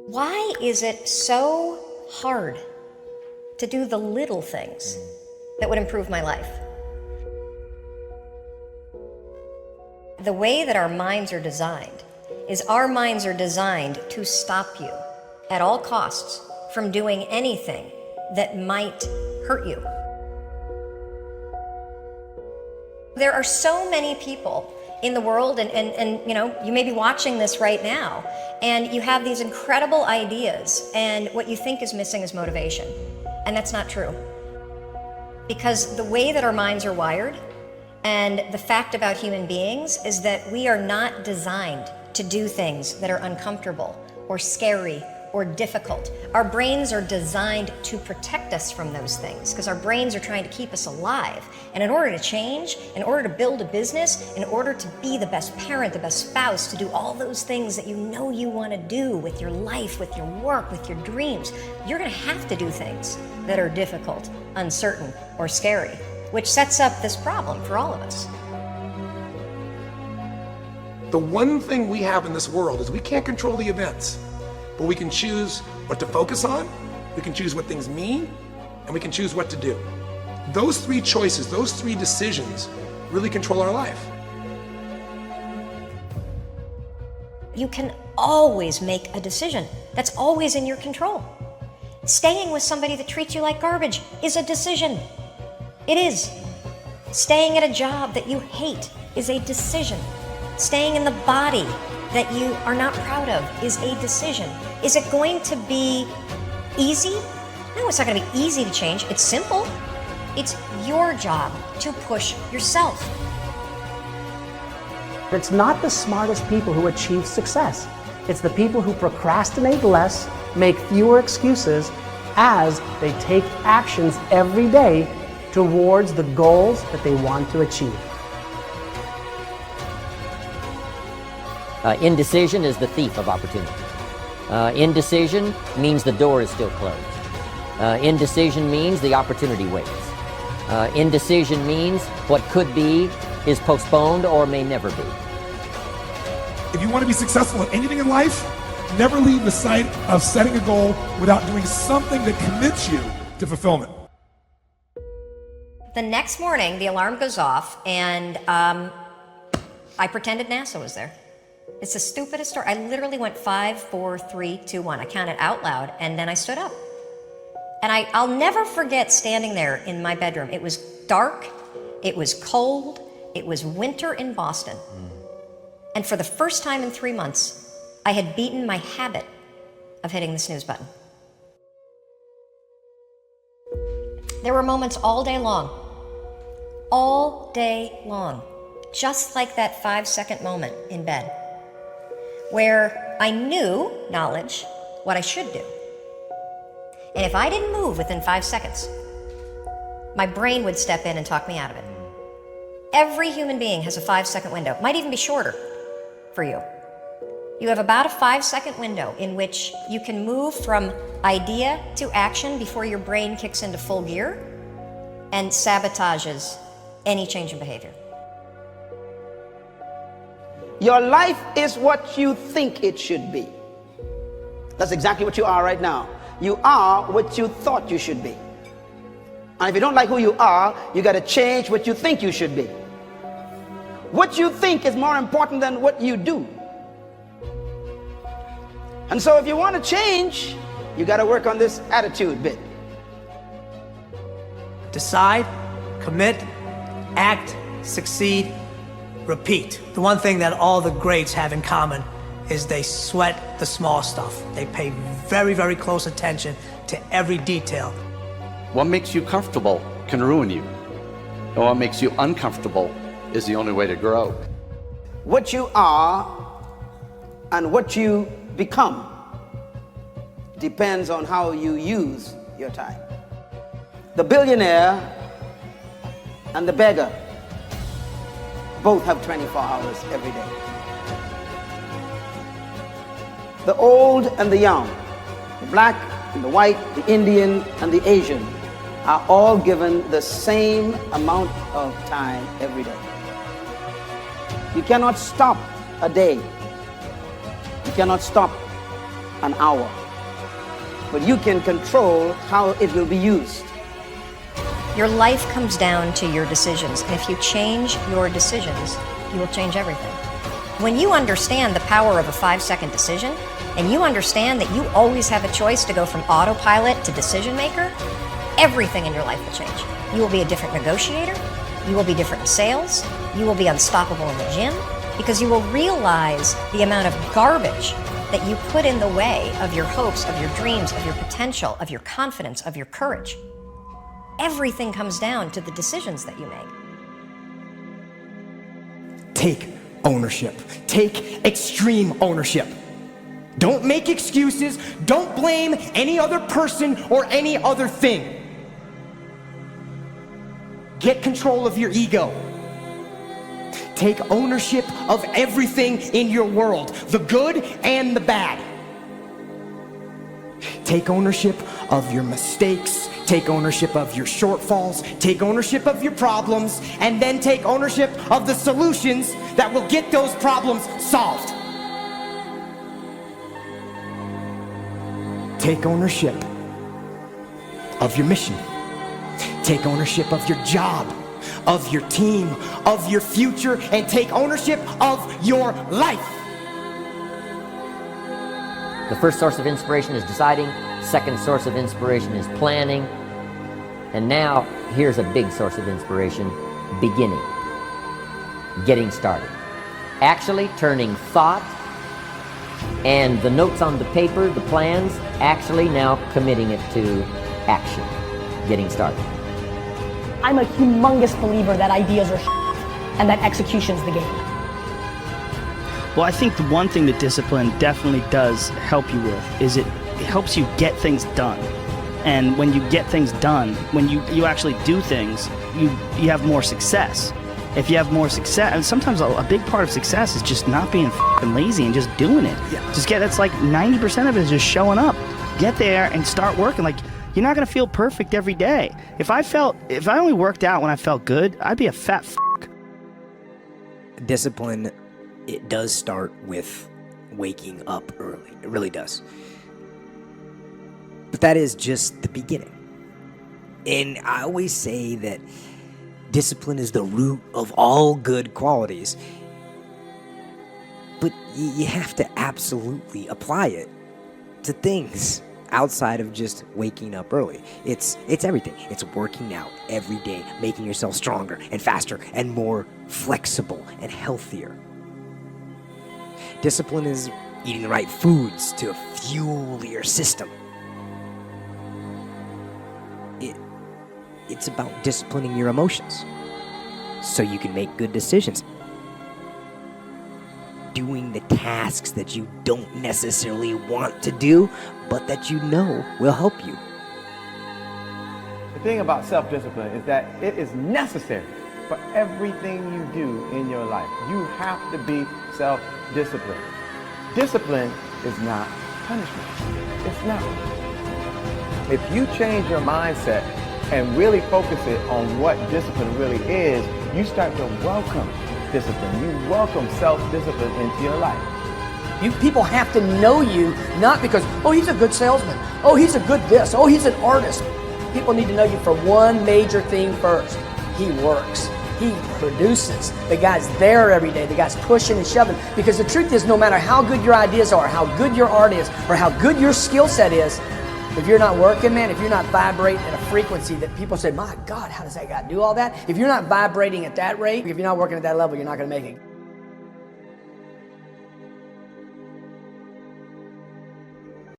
Why is it so hard to do the little things that would improve my life? The way that our minds are designed is our minds are designed to stop you at all costs from doing anything that might hurt you. There are so many people in the world, and you know, you may be watching this right now, and you have these incredible ideas, and what you think is missing is motivation. And that's not true. Because the way that our minds are wired, and the fact about human beings, is that we are not designed to do things that are uncomfortable or scary or difficult. Our brains are designed to protect us from those things because our brains are trying to keep us alive. And in order to change, in order to build a business, in order to be the best parent, the best spouse, to do all those things that you know you want to do with your life, with your work, with your dreams, you're going to have to do things that are difficult, uncertain, or scary, which sets up this problem for all of us. The one thing we have in this world is we can't control the events, but we can choose what to focus on, we can choose what things mean, and we can choose what to do. Those three choices, those three decisions really control our life. You can always make a decision. That's always in your control. Staying with somebody that treats you like garbage is a decision. It is. Staying at a job that you hate is a decision. Staying in the body that you are not proud of is a decision. Is it going to be easy? No, it's not going to be easy to change. It's simple. It's your job to push yourself. It's not the smartest people who achieve success. It's the people who procrastinate less, make fewer excuses as they take actions every day towards the goals that they want to achieve. Indecision is the thief of opportunity. Indecision means the door is still closed. Indecision means the opportunity waits. Indecision means what could be is postponed or may never be. If you want to be successful at anything in life, never leave the sight of setting a goal without doing something that commits you to fulfillment. The next morning, the alarm goes off, and I pretended NASA was there. It's the stupidest story. I literally went 5, 4, 3, 2, 1. I counted out loud, and then I stood up. And I'll never forget standing there in my bedroom. It was dark, it was cold, it was winter in Boston. And for the first time in 3 months, I had beaten my habit of hitting the snooze button. There were moments all day long, just like that 5-second moment in bed, where I knew, knowledge, what I should do. And if I didn't move within 5 seconds, my brain would step in and talk me out of it. Every human being has a 5-second window. It might even be shorter for you. You have about a 5-second window in which you can move from idea to action before your brain kicks into full gear and sabotages any change in behavior. Your life is what you think it should be. That's exactly what you are right now. You are what you thought you should be. And if you don't like who you are, you got to change what you think you should be. What you think is more important than what you do. And so if you want to change, you got to work on this attitude bit. Decide, commit, act, succeed, repeat. The one thing that all the greats have in common is they sweat the small stuff. They pay very, very close attention to every detail. What makes you comfortable can ruin you. And what makes you uncomfortable is the only way to grow. What you are and what you become depends on how you use your time. The billionaire and the beggar both have 24 hours every day. The old and the young, the black and the white, the Indian and the Asian are all given the same amount of time every day. You cannot stop a day. You cannot stop an hour. But you can control how it will be used. Your life comes down to your decisions, and if you change your decisions, you will change everything. When you understand the power of a 5-second decision, and you understand that you always have a choice to go from autopilot to decision maker, everything in your life will change. You will be a different negotiator, you will be different in sales, you will be unstoppable in the gym, because you will realize the amount of garbage that you put in the way of your hopes, of your dreams, of your potential, of your confidence, of your courage. Everything comes down to the decisions that you make. Take ownership. Take extreme ownership. Don't make excuses. Don't blame any other person or any other thing. Get control of your ego. Take ownership of everything in your world, the good and the bad. Take ownership of your mistakes. Take ownership of your shortfalls. Take ownership of your problems. And then take ownership of the solutions that will get those problems solved. Take ownership of your mission. Take ownership of your job, of your team, of your future, and take ownership of your life. The first source of inspiration is deciding. Second source of inspiration is planning. And now, here's a big source of inspiration, beginning. Getting started. Actually turning thought and the notes on the paper, the plans, actually now committing it to action. Getting started. I'm a humongous believer that ideas are and that execution's the game. Well, I think the one thing that discipline definitely does help you with is it helps you get things done. And when you get things done, when you actually do things, you have more success. If you have more success, and sometimes a big part of success is just not being f***ing lazy and just doing it. Yeah. That's like 90% of it is just showing up. Get there and start working. Like, you're not gonna feel perfect every day. If I only worked out when I felt good, I'd be a fat f***. Discipline, it does start with waking up early. It really does. But that is just the beginning. And I always say that discipline is the root of all good qualities. But you have to absolutely apply it to things outside of just waking up early. It's everything. It's working out every day, making yourself stronger and faster and more flexible and healthier. Discipline is eating the right foods to fuel your system. It's about disciplining your emotions so you can make good decisions. Doing the tasks that you don't necessarily want to do, but that you know will help you. The thing about self-discipline is that it is necessary for everything you do in your life. You have to be self-disciplined. Discipline is not punishment. It's not. If you change your mindset and really focus it on what discipline really is, you start to welcome discipline. You welcome self-discipline into your life. People have to know you, not because, oh, he's a good salesman. Oh, he's a good this. Oh, he's an artist. People need to know you for one major thing first. He works. He produces. The guy's there every day. The guy's pushing and shoving. Because the truth is, no matter how good your ideas are, how good your art is, or how good your skill set is, if you're not working, man, if you're not vibrating at a frequency that people say, my God, how does that guy do all that? If you're not vibrating at that rate, if you're not working at that level, you're not going to make it.